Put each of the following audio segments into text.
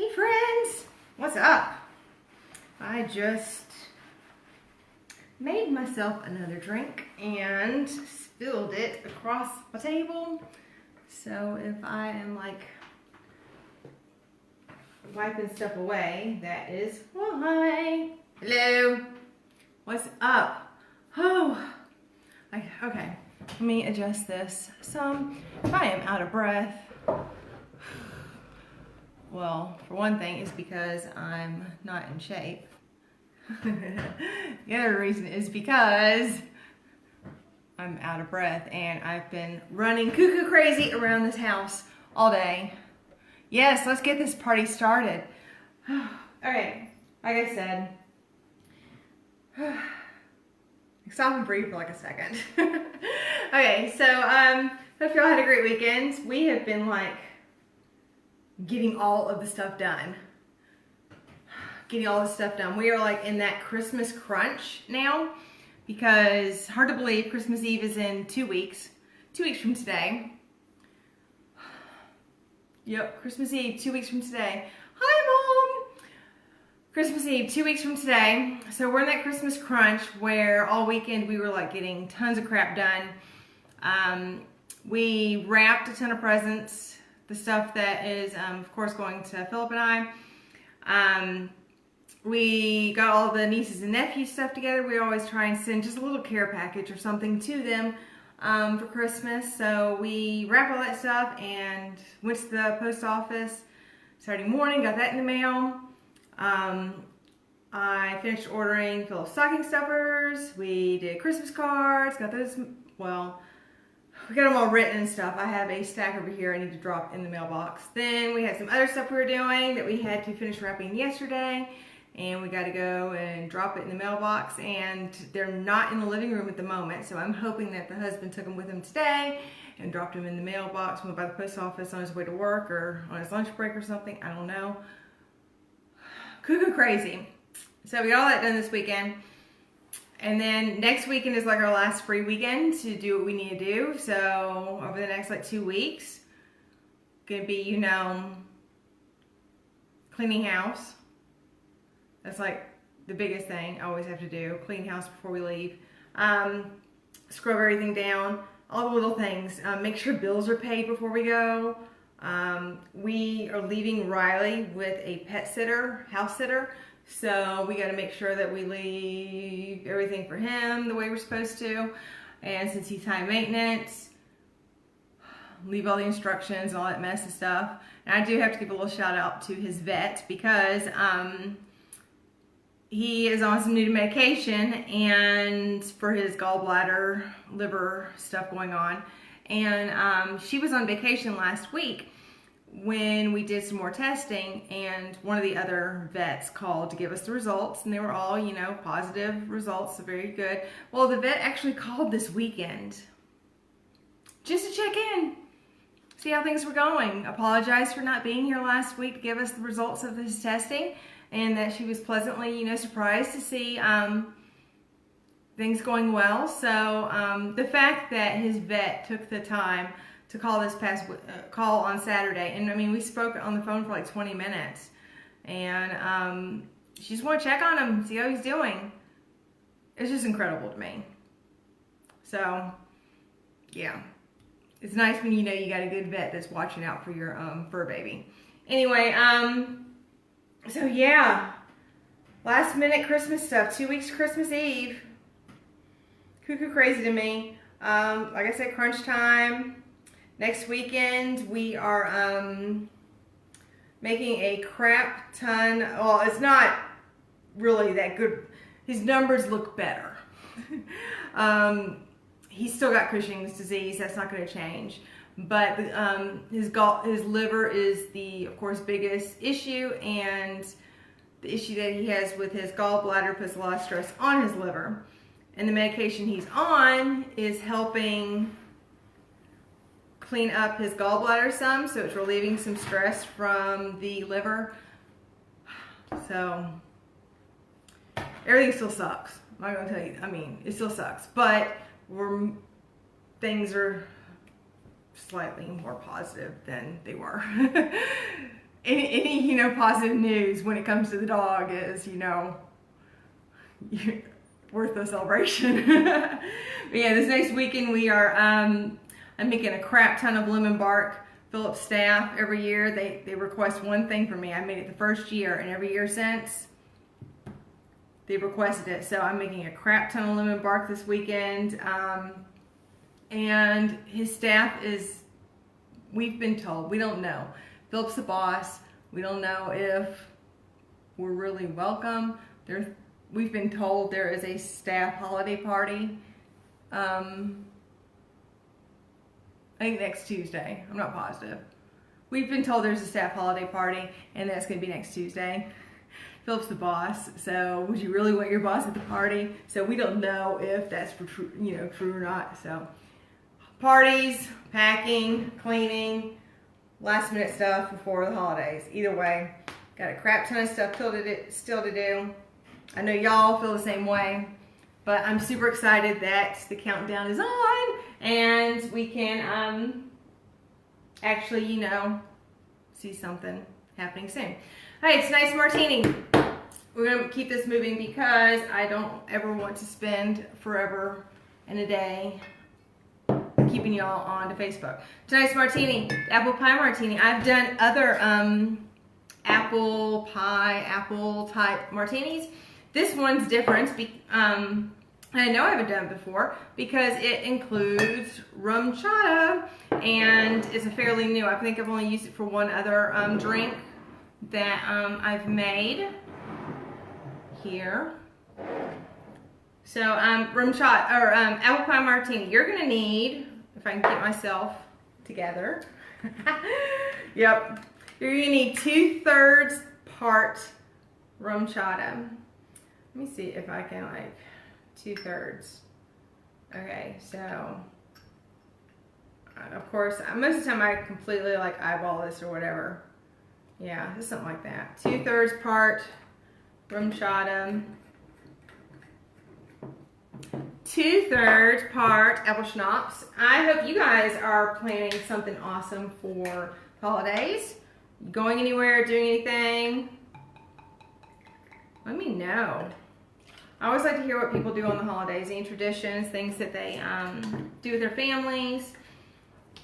Hey friends, what's up? I just made myself another drink and spilled it across my table. So if I am like wiping stuff away, that is why. Hello, what's up? Oh, okay, let me adjust this some. I am out of breath. Well, for one thing, it's because I'm not in shape. The other reason is because I'm out of breath and I've been running cuckoo crazy around this house all day. Yes, let's get this party started. Okay, like I said, stop and breathe for like a second. Okay, so hope y'all had a great weekend. We have been like getting all of the stuff done. We are like in that Christmas crunch now because hard to believe Christmas Eve is in 2 weeks. 2 weeks from today. Yep, Christmas Eve, 2 weeks from today. Hi, Mom! Christmas Eve, 2 weeks from today. So we're in that Christmas crunch where all weekend we were like getting tons of crap done. We wrapped a ton of presents. The stuff that is, of course, going to Philip and I. We got all the nieces and nephews stuff together. We always try and send just a little care package or something to them for Christmas. So we wrapped all that stuff and went to the post office Saturday morning, got that in the mail. I finished ordering Philip's stocking stuffers. We did Christmas cards, got those, well, we got them all written and stuff. I have a stack over here I need to drop in the mailbox. Then we had some other stuff we were doing that we had to finish wrapping yesterday. And we got to go and drop it in the mailbox. And they're not in the living room at the moment. So I'm hoping that the husband took them with him today and dropped them in the mailbox. Went by the post office on his way to work or on his lunch break or something. I don't know. Cuckoo crazy. So we got all that done this weekend. And then next weekend is like our last free weekend to do what we need to do. So over the next like 2 weeks, gonna be, you know, cleaning house. That's like the biggest thing I always have to do. Clean house before we leave. Scrub everything down. All the little things. Make sure bills are paid before we go. We are leaving Riley with a pet sitter, house sitter. So we got to make sure that we leave everything for him the way we're supposed to. And since he's high maintenance, leave all the instructions, all that mess and stuff. And I do have to give a little shout out to his vet because he is on some new medication and for his gallbladder, liver stuff going on. And she was on vacation last week when we did some more testing, and one of the other vets called to give us the results, and they were all, you know, positive results, so very good. Well, the vet actually called this weekend just to check in, see how things were going. Apologized for not being here last week to give us the results of this testing, and that she was pleasantly, you know, surprised to see things going well. So the fact that his vet took the time to call this past call on Saturday, and I mean, we spoke on the phone for like 20 minutes, and she just want to check on him, see how he's doing. It's just incredible to me. So yeah, it's nice when you know you got a good vet that's watching out for your fur baby. Anyway, so yeah, last minute Christmas stuff. 2 weeks to Christmas Eve. Cuckoo crazy to me. Like I said, crunch time. Next weekend, we are making a crap ton. Well, it's not really that good. His numbers look better. He's still got Cushing's disease. That's not going to change. But his liver is the, of course, biggest issue. And the issue that he has with his gallbladder puts a lot of stress on his liver. And the medication he's on is helping clean up his gallbladder some, so it's relieving some stress from the liver. So everything still sucks. I'm not gonna tell you, I mean, it still sucks, but things are slightly more positive than they were. any you know, positive news when it comes to the dog is, you know, worth the celebration. But yeah, this next weekend we are, I'm making a crap ton of lemon bark. Philip's staff, every year, they request one thing from me. I made it the first year, and every year since, they've requested it. So I'm making a crap ton of lemon bark this weekend. And his staff is, we've been told, we don't know. Philip's the boss. We don't know if we're really welcome. We've been told there is a staff holiday party. I think next Tuesday. I'm not positive. We've been told there's a staff holiday party, and that's going to be next Tuesday. Philip's the boss, so would you really want your boss at the party? So we don't know if that's true, you know, true or not. So parties, packing, cleaning, last minute stuff before the holidays. Either way, got a crap ton of stuff still to do. I know y'all feel the same way, but I'm super excited that the countdown is on and we can actually, you know, see something happening soon. Hey, it's Nice Martini. We're going to keep this moving because I don't ever want to spend forever and a day keeping y'all on to Facebook. Tonight's Martini, Apple Pie Martini. I've done other apple type martinis. This one's different. I know I haven't done it before because it includes rum chata and it's a fairly new. I think I've only used it for one other drink that I've made here. So rum chata or apple pie martini. You're gonna need, if I can get myself together. Yep. You're gonna need 2/3 part rum chata. Let me see if I can, like, 2/3. Okay, so of course most of the time I completely like eyeball this or whatever. Yeah, just something like that. 2/3 part rum chata, 2/3 part apple schnapps. I hope you guys are planning something awesome for holidays. Going anywhere, doing anything? Let me know. I always like to hear what people do on the holidays, any traditions, things that they do with their families.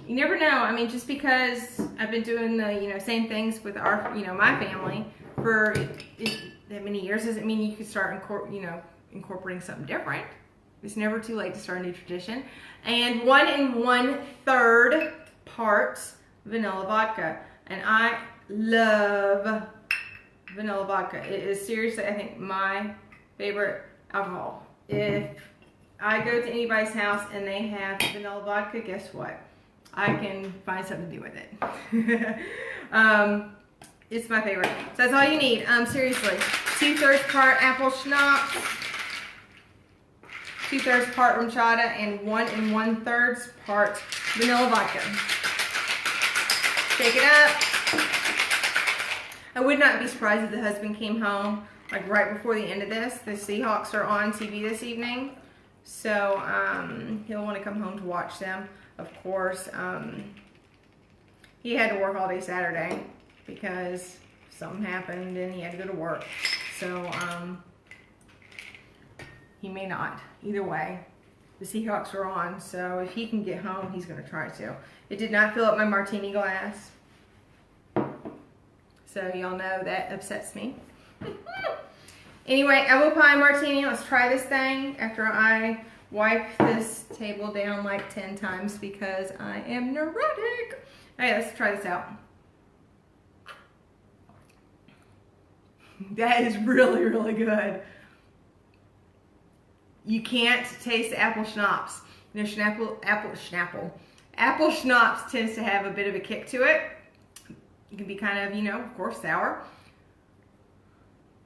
You never know. I mean, just because I've been doing the, you know, same things with our, you know, my family for that many years doesn't mean you could start, incorporating something different. It's never too late to start a new tradition. And 1 1/3 parts vanilla vodka. And I love vanilla vodka. It is seriously, I think, my favorite alcohol. If I go to anybody's house and they have vanilla vodka, guess what? I can find something to do with it. It's my favorite. So that's all you need. Seriously, 2/3 part apple schnapps, 2/3 part rum chata, and 1 1/3 part vanilla vodka. Shake it up. I would not be surprised if the husband came home like right before the end of this. The Seahawks are on TV this evening, so he'll want to come home to watch them. Of course, he had to work all day Saturday because something happened and he had to go to work. So he may not. Either way, the Seahawks are on, so if he can get home, he's going to try to. It did not fill up my martini glass, so y'all know that upsets me. Anyway, apple pie martini. Let's try this thing after I wipe this table down like 10 times because I am neurotic. All right, let's try this out. That is really, really good. You can't taste the apple schnapps. You know, apple schnapps tends to have a bit of a kick to it. It can be kind of, you know, of course, sour.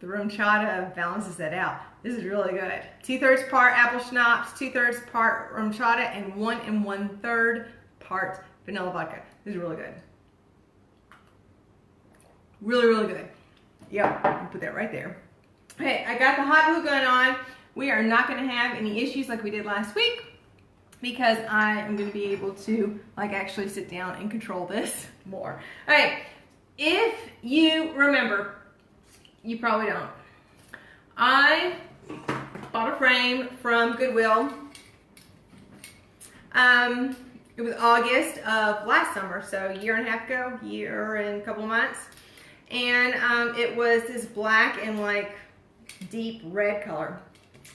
The rum chata balances that out. This is really good. 2/3 part apple schnapps, 2/3 part rum chata, and 1 1/3 part vanilla vodka. This is really good. Really, really good. Yep, I'll put that right there. Hey, I got the hot glue gun on. We are not going to have any issues like we did last week because I am going to be able to like actually sit down and control this more. All right, If you remember, you probably don't, I bought a frame from Goodwill. It was August of last summer, so a year and a half ago, year and a couple months. And it was this black and like deep red color.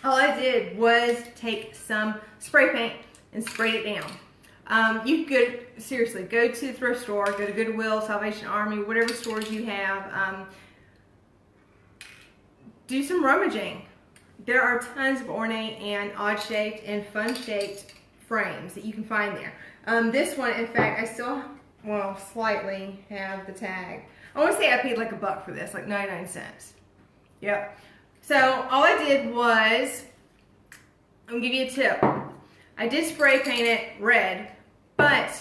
All I did was take some spray paint and sprayed it down. You could, seriously, go to the thrift store, go to Goodwill, Salvation Army, whatever stores you have. Do some rummaging. There are tons of ornate and odd-shaped and fun-shaped frames that you can find there. This one, in fact, I still, well, slightly have the tag. I want to say I paid like $1 for this, like 99 cents. Yep. So all I did was, I'm gonna give you a tip. I did spray paint it red, but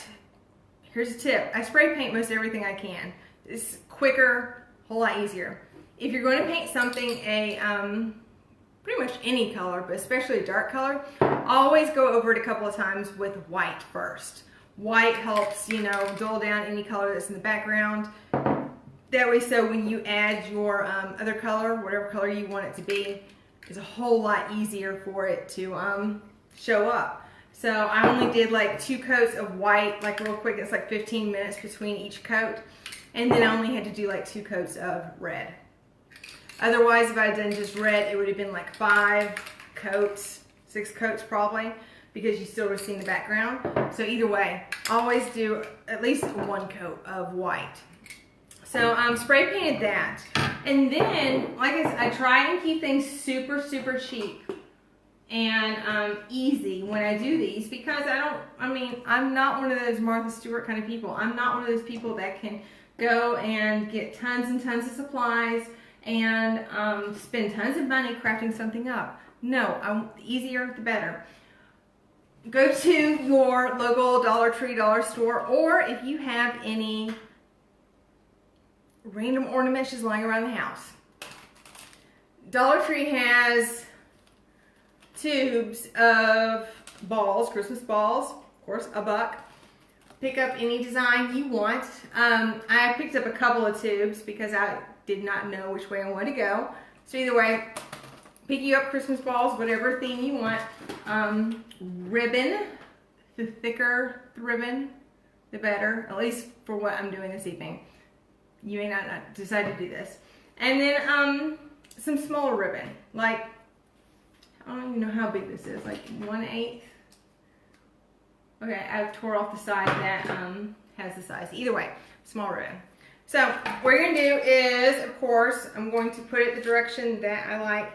here's a tip. I spray paint most everything I can. It's quicker, a whole lot easier. If you're going to paint something pretty much any color, but especially a dark color, always go over it a couple of times with white first. White helps, you know, dull down any color that's in the background. That way, so when you add your other color, whatever color you want it to be, it's a whole lot easier for it to show up. So I only did like 2 coats of white, like real quick. It's like 15 minutes between each coat. And then I only had to do like 2 coats of red. Otherwise, if I had done just red, it would have been like 5 coats, 6 coats probably, because you still would have seen the background. So either way, always do at least 1 coat of white. So spray painted that. And then, like I said, I try and keep things super, super cheap and easy when I do these, because I'm not one of those Martha Stewart kind of people. I'm not one of those people that can go and get tons and tons of supplies and spend tons of money crafting something up. No, the easier the better. Go to your local Dollar Tree, dollar store, or if you have any random ornaments just lying around the house. Dollar Tree has tubes of balls, Christmas balls, of course, $1. Pick up any design you want. I picked up a couple of tubes because I did not know which way I wanted to go. So either way, pick you up Christmas balls, whatever theme you want. Ribbon, the thicker the ribbon, the better, at least for what I'm doing this evening. You may not decide to do this. And then some smaller ribbon, like, I don't even know how big this is, like 1/8. Okay, I've tore off the side that has the size. Either way, small ribbon. So what you're gonna do is, of course, I'm going to put it the direction that I like.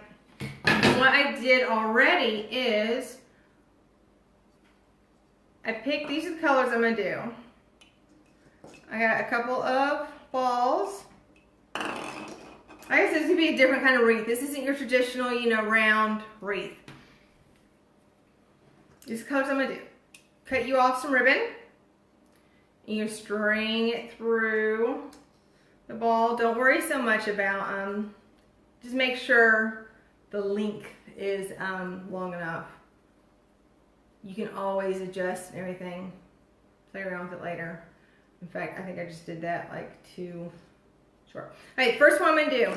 What I did already is, I picked, these are the colors I'm gonna do. I got a couple of balls. Like I said, this is gonna be a different kind of wreath. This isn't your traditional, you know, round wreath. These are the colors I'm gonna do. Cut you off some ribbon. And you string it through the ball. Don't worry so much about, just make sure the length is long enough. You can always adjust and everything. Play around with it later. In fact, I think I just did that like too short. Alright, first one I'm gonna do.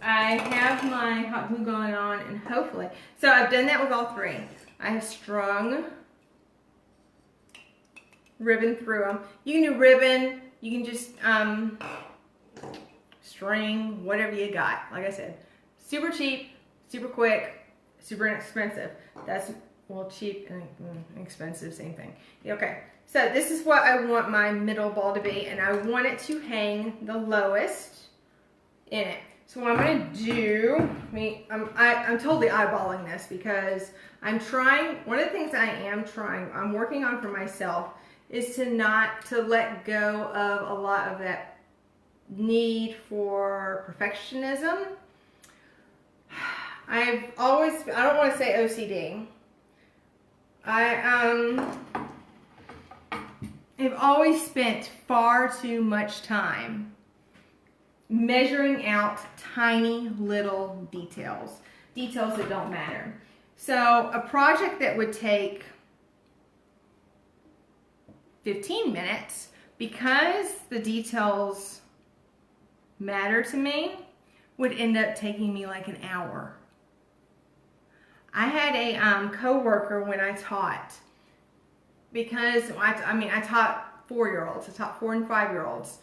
I have my hot glue going on, and hopefully, so I've done that with all 3. I have strung ribbon through them. You can do ribbon, you can just string, whatever you got. Like I said, super cheap, super quick, super inexpensive. That's, well, cheap and expensive, same thing. Okay, so this is what I want my middle ball to be, and I want it to hang the lowest in it. So what I'm gonna do, I'm totally eyeballing this because I'm trying, one of the things I'm working on for myself is to not to let go of a lot of that need for perfectionism. I don't want to say OCD. I've always spent far too much time measuring out tiny little details that don't matter. So a project that would take 15 minutes, because the details matter to me would end up taking me like an hour. I had a co-worker when I taught, because I taught 4-year-olds. I taught 4 and 5-year-olds.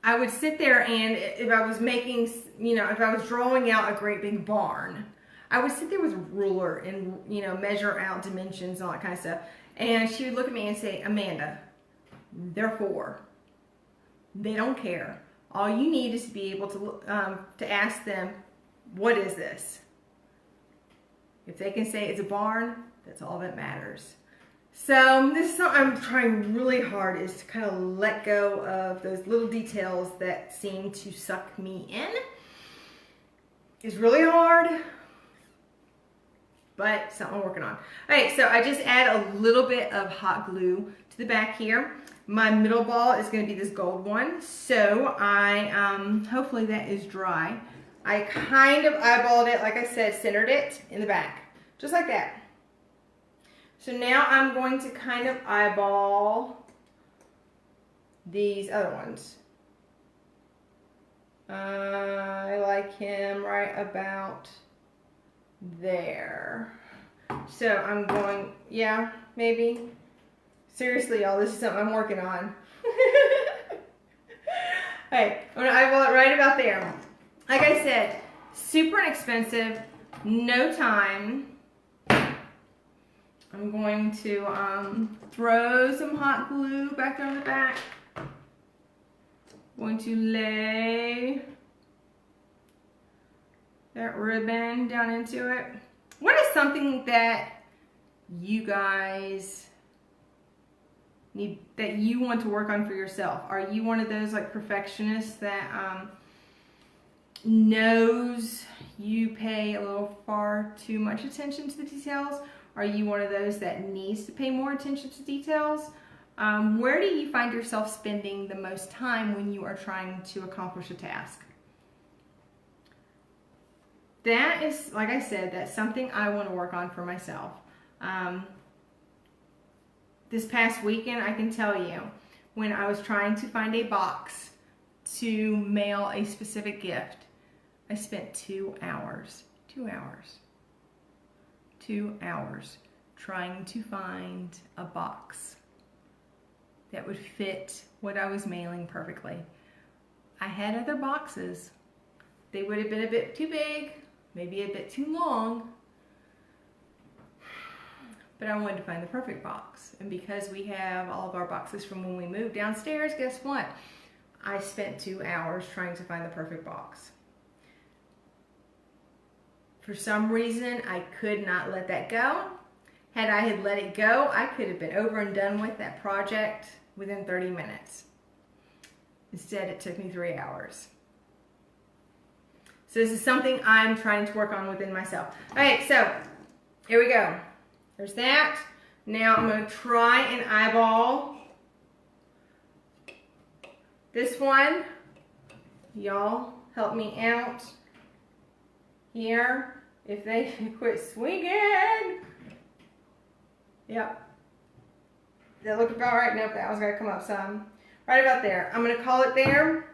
I would sit there, and if I was making, if I was drawing out a great big barn, I would sit there with a ruler and, measure out dimensions and all that kind of stuff. And she would look at me and say, Amanda, they're 4. They don't care. All you need is to be able to ask them, what is this? If they can say it's a barn, that's all that matters. So this is something I'm trying really hard, is to kind of let go of those little details that seem to suck me in. It's really hard, but something I'm working on. Okay, so I just add a little bit of hot glue to the back here. My middle ball is going to be this gold one, so hopefully that is dry. I kind of eyeballed it, like I said, centered it in the back, just like that. So now I'm going to kind of eyeball these other ones. I like him right about there. So I'm going, yeah, maybe. Seriously, y'all, this is something I'm working on. Hey, I'm gonna eyeball it right about there. Like I said, super inexpensive, no time. I'm going to throw some hot glue back on the back. Going to lay that ribbon down into it. What is something that you guys need, that you want to work on for yourself? Are you one of those like perfectionists that knows you pay a little far too much attention to the details? Are you one of those that needs to pay more attention to details? Where do you find yourself spending the most time when you are trying to accomplish a task? That is, like I said, that's something I want to work on for myself. This past weekend, I can tell you, when I was trying to find a box to mail a specific gift, I spent 2 hours. 2 hours. 2 hours trying to find a box that would fit what I was mailing perfectly. I had other boxes. They would have been a bit too big, maybe a bit too long, but I wanted to find the perfect box. And because we have all of our boxes from when we moved downstairs, guess what? I spent 2 hours trying to find the perfect box. For some reason, I could not let that go. Had I had let it go, I could have been over and done with that project within 30 minutes. Instead, it took me 3 hours. So this is something I'm trying to work on within myself. All right, so here we go. There's that. Now I'm going to try and eyeball this one. Y'all help me out here. If they quit swinging. Yep. That look about right. Nope, that one's got to come up some. Right about there. I'm going to call it there.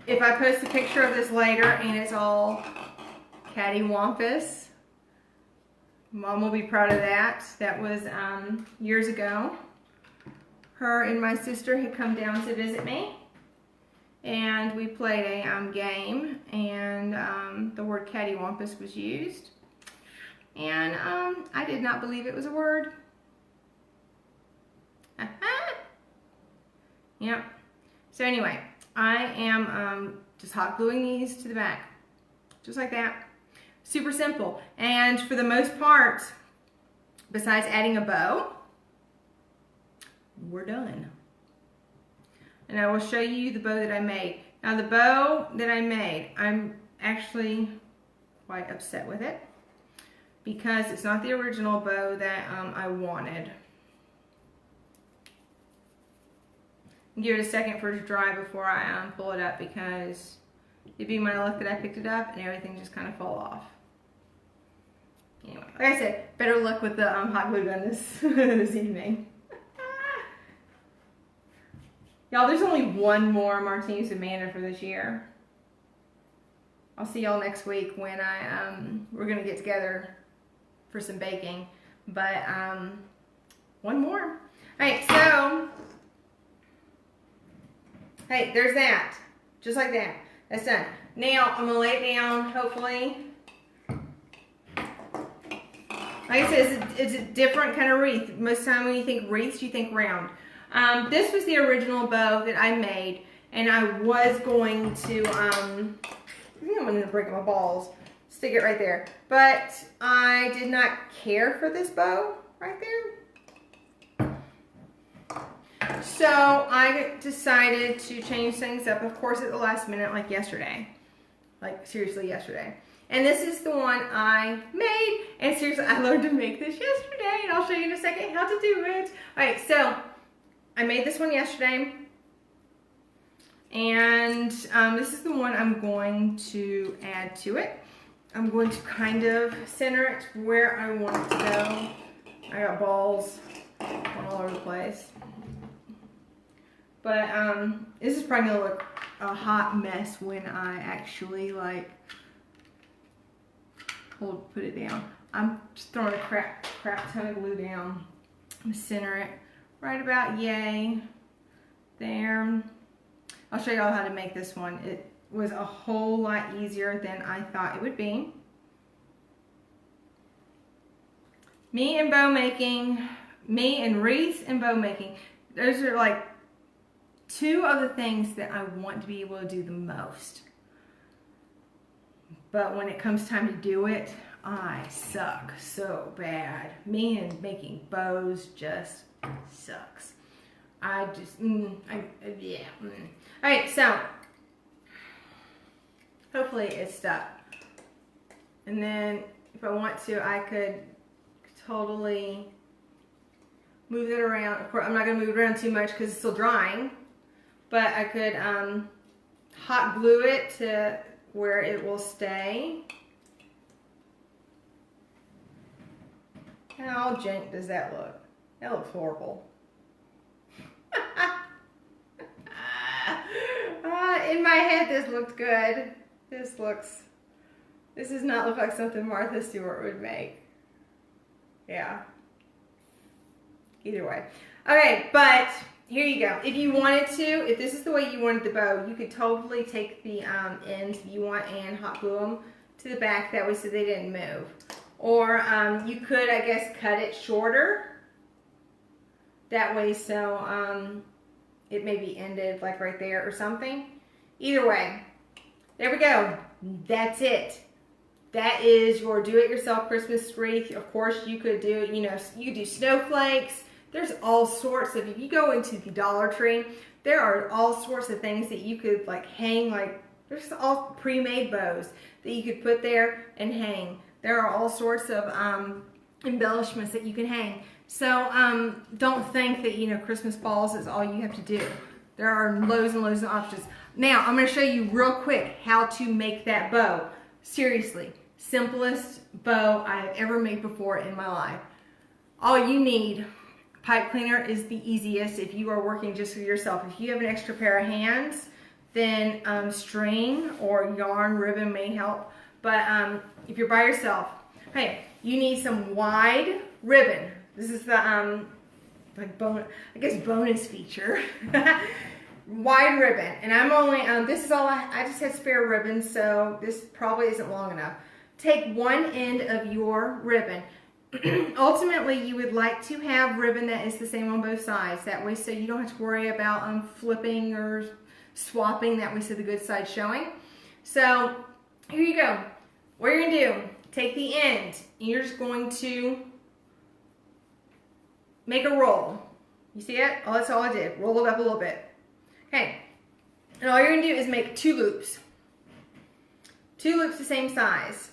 If I post a picture of this later and it's all cattywampus, Mom will be proud of that. That was years ago. Her and my sister had come down to visit me, and we played a game, and the word cattywampus was used, and I did not believe it was a word. Yep. So anyway, I am just hot gluing these to the back, just like that. Super simple. And for the most part, besides adding a bow, we're done. And I will show you the bow that I made. Now the bow that I made, I'm actually quite upset with it because it's not the original bow that I wanted. Give it a second for it to dry before I pull it up, because it'd be my luck that I picked it up and everything just kind of fall off. Anyway, like I said, better luck with the hot glue gun this evening. Y'all, there's only one more Martinis with Amanda for this year. I'll see y'all next week when we're gonna get together for some baking. But one more. All right, so hey, there's that. Just like that. That's done. Now I'm gonna lay it down, hopefully. Like I said, it's a different kind of wreath. Most of the time when you think wreaths, you think round. This was the original bow that I made, and I was going to, I'm going to break my balls, stick it right there. But I did not care for this bow right there. So I decided to change things up, of course, at the last minute, like yesterday. Like, seriously, yesterday. And this is the one I made. And seriously, I learned to make this yesterday. And I'll show you in a second how to do it. All right, so I made this one yesterday. And this is the one I'm going to add to it. I'm going to kind of center it where I want it to go. I got balls all over the place. But this is probably going to look a hot mess when I actually, like, put it down. I'm just throwing a crap ton of glue down. I'm going to center it right about yay there. I'll show y'all how to make this one. It was a whole lot easier than I thought it would be. Me and wreaths and bow making, those are like two of the things that I want to be able to do the most. But when it comes time to do it, I suck so bad. Me and making bows just sucks. I just, yeah. All right, so hopefully it's stuck. And then if I want to, I could totally move it around. Of course, I'm not gonna move it around too much because it's still drying. But I could hot glue it to where it will stay. How jank does that look? That looks horrible. In my head, this looked good. This does not look like something Martha Stewart would make. Yeah. Either way. Okay, but here you go. If you wanted to, if this is the way you wanted the bow, you could totally take the ends if you want and hot glue them to the back that way so they didn't move. Or you could, I guess, cut it shorter. That way so it maybe ended like right there or something. Either way, there we go. That's it. That is your do-it-yourself Christmas wreath. Of course, you could do, you could do snowflakes. There's all sorts of, if you go into the Dollar Tree, there are all sorts of things that you could like hang, like there's all pre-made bows that you could put there and hang. There are all sorts of embellishments that you can hang. So don't think that, Christmas balls is all you have to do. There are loads and loads of options. Now, I'm going to show you real quick how to make that bow. Seriously, simplest bow I have ever made before in my life. All you need, pipe cleaner is the easiest if you are working just for yourself. If you have an extra pair of hands, then string or yarn ribbon may help. But if you're by yourself, hey, you need some wide ribbon. This is the bonus feature. Wide ribbon, and I'm only this is all I just had spare ribbon, so this probably isn't long enough. Take one end of your ribbon. Ultimately, you would like to have ribbon that is the same on both sides. That way, so you don't have to worry about flipping or swapping. That way, so the good side's showing. So here you go. What you're gonna do? Take the end, and you're just going to make a roll. You see it? Oh, that's all I did. Roll it up a little bit. Okay, and all you're going to do is make 2 loops. 2 loops the same size.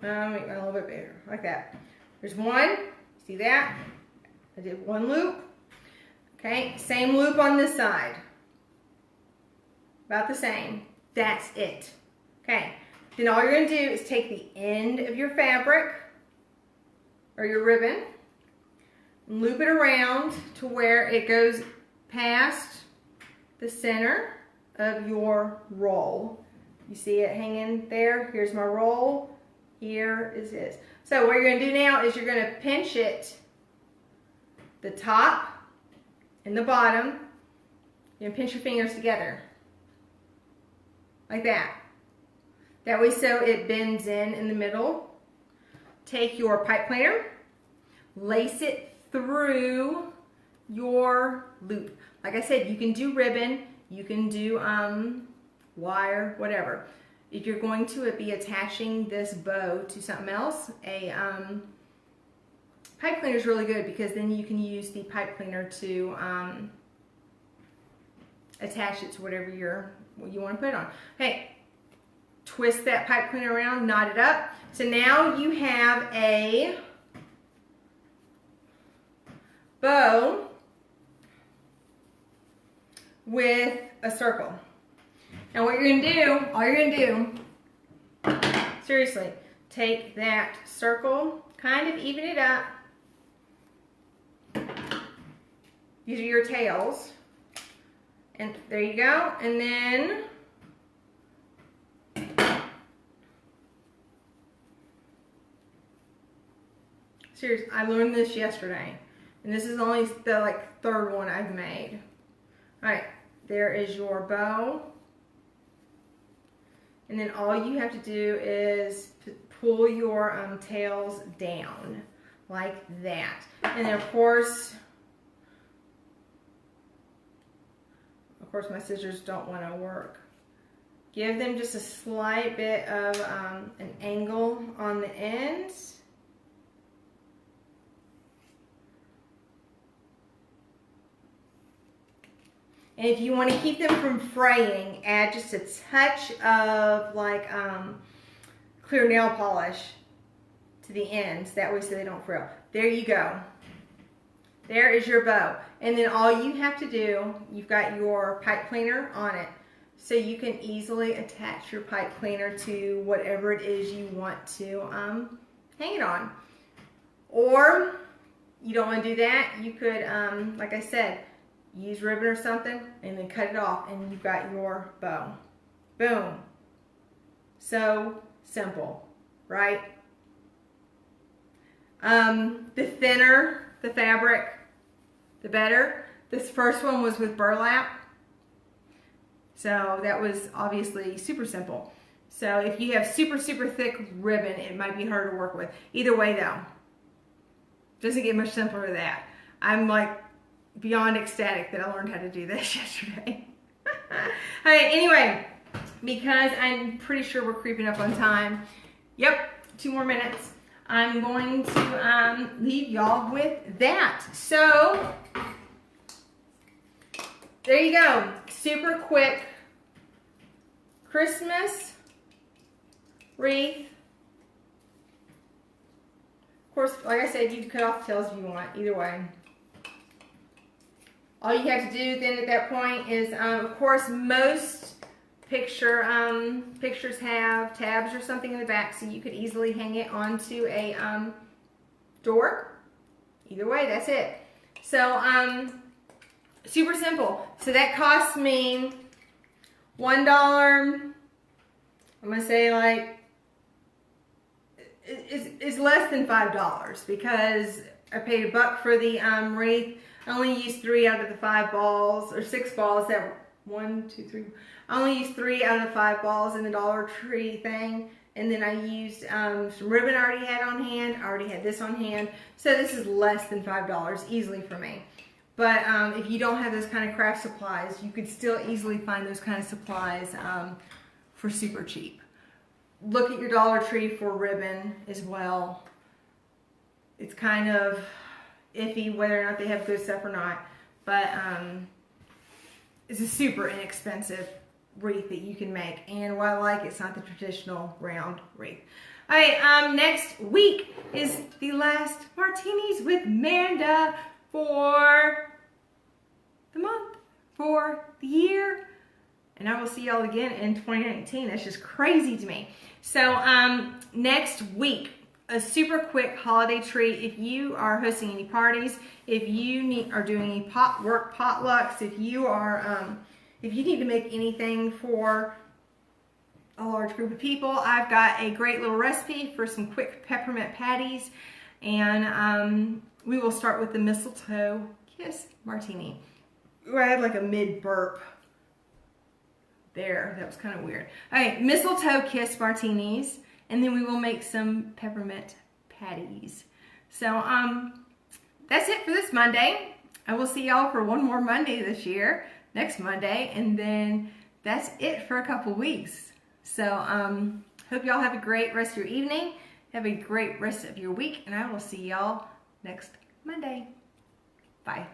I'll make one a little bit bigger, like that. There's one, see that? I did 1 loop. Okay, same loop on this side. About the same. That's it. Okay, then all you're going to do is take the end of your fabric, or your ribbon, loop it around to where it goes past the center of your roll. You see it hanging there? Here's my roll. Here is his. So what you're going to do now is you're going to pinch it, the top and the bottom. You're going to pinch your fingers together. Like that. That way so it bends in the middle. Take your pipe cleaner, lace it through your loop. Like I said, you can do ribbon, you can do wire, whatever. If you're going to be attaching this bow to something else, a pipe cleaner is really good because then you can use the pipe cleaner to attach it to whatever you want to put it on. Okay, twist that pipe cleaner around, knot it up. So now you have a bow with a circle. Now what you're going to do, all you're going to do, seriously, take that circle, kind of even it up. These are your tails. And there you go. And then seriously, I learned this yesterday. And this is only the third one I've made. Alright, there is your bow. And then all you have to do is pull your tails down like that. And then of course my scissors don't want to work. Give them just a slight bit of an angle on the ends. And if you want to keep them from fraying, add just a touch of clear nail polish to the ends. That way so they don't fray. There you go. There is your bow. And then all you have to do, you've got your pipe cleaner on it. So you can easily attach your pipe cleaner to whatever it is you want to hang it on. Or you don't want to do that, you could, like I said, use ribbon or something and then cut it off and you've got your bow. Boom. So simple, right? The thinner the fabric, the better. This first one was with burlap. So that was obviously super simple. So if you have super thick ribbon, it might be hard to work with. Either way though, doesn't get much simpler than that. I'm beyond ecstatic that I learned how to do this yesterday. Alright, anyway, because I'm pretty sure we're creeping up on time. Yep, 2 more minutes. I'm going to leave y'all with that. So, there you go. Super quick Christmas wreath. Of course, like I said, you can cut off the tails if you want, either way. All you have to do then at that point is, of course, most pictures have tabs or something in the back, so you could easily hang it onto a door. Either way, that's it. So, super simple. So that cost me $1. I'm gonna say it's less than $5 because I paid $1 for the wreath. I only used 3 out of the 5 balls, or 6 balls that 1, 2, 3. I only used 3 out of the 5 balls in the Dollar Tree thing. And then I used some ribbon I already had on hand. I already had this on hand. So this is less than $5 easily for me. But if you don't have those kind of craft supplies, you could still easily find those kind of supplies for super cheap. Look at your Dollar Tree for ribbon as well. It's kind of iffy whether or not they have good stuff or not. But it's a super inexpensive wreath that you can make. And what I like, it's not the traditional round wreath. Alright, next week is the last Martinis with Manda for the month, for the year. And I will see y'all again in 2019. That's just crazy to me. So, next week, a super quick holiday treat. If you are hosting any parties, if you are doing any potlucks, if you are, if you need to make anything for a large group of people, I've got a great little recipe for some quick peppermint patties. And we will start with the mistletoe kiss martini. Ooh, I had like a mid burp there. That was kind of weird. Okay, mistletoe kiss martinis. And then we will make some peppermint patties. So that's it for this Monday. I will see y'all for one more Monday this year, next Monday, and then that's it for a couple weeks. So hope y'all have a great rest of your evening. Have a great rest of your week, and I will see y'all next Monday. Bye.